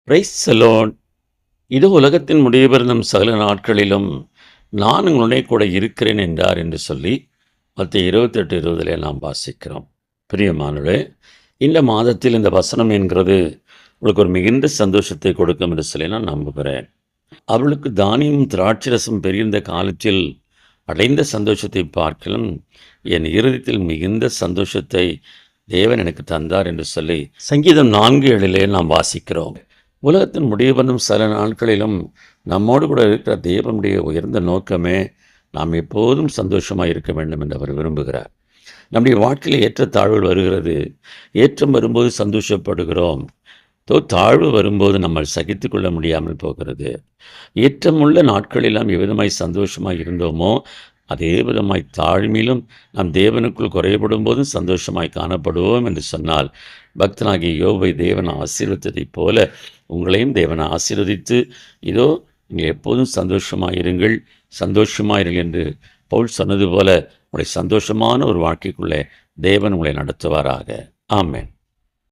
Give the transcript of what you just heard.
Praise the Lord. இதோ உலகத்தின் முடிவு நம் சகல நாட்களிலும் நான் உங்களுடைய கூட இருக்கிறேன் என்றார் என்று சொல்லி மத்திய 28:20 நாம் வாசிக்கிறோம். பிரியமானவர்களே, இந்த மாதத்தில் இந்த வசனம் என்கிறது உங்களுக்கு ஒரு மிகுந்த சந்தோஷத்தை கொடுக்கும் என்று சொல்லி நான் நம்புகிறேன். அவளுக்கு தானியம் திராட்சரசம் பெரிந்த காலத்தில் அடைந்த சந்தோஷத்தை பார்க்கலும் என் இருதயத்தில் மிகுந்த சந்தோஷத்தை தேவன் எனக்கு தந்தார் என்று சொல்லி சங்கீதம் 4:7 நாம் வாசிக்கிறோம். உலகத்தின் முடிவு சில நாட்களிலும் நம்மோடு கூட இருக்கிற தேவனுடைய உயர்ந்த நோக்கமே நாம் எப்போதும் சந்தோஷமாக இருக்க வேண்டும் என்று அவர் விரும்புகிறார். நம்முடைய வாழ்க்கையில் ஏற்ற தாழ்வுகள் வருகிறது. ஏற்றம் வரும்போது சந்தோஷப்படுகிறோம். தாழ்வு வரும்போது நம்ம சகித்து கொள்ள முடியாமல் போகிறது. ஏற்றமுள்ள நாட்களெல்லாம் எவ்விதமாய் சந்தோஷமாக இருந்தோமோ அதே விதமாய் தாழ்மையிலும் நாம் தேவனுக்குள் குறைபடும் போதும் சந்தோஷமாய் காணப்படுவோம் என்று சொன்னால், பக்தனாகிய யோபை தேவன் ஆசீர்வதித்ததைப் போல உங்களையும் தேவன் ஆசீர்வதித்து, இதோ நீங்கள் எப்போதும் சந்தோஷமாயிருங்கள் என்று பவுல் சொன்னது போல உங்களுடைய சந்தோஷமான ஒரு வாழ்க்கைக்குள்ளே தேவன் உங்களை நடத்துவாராக. ஆமென்.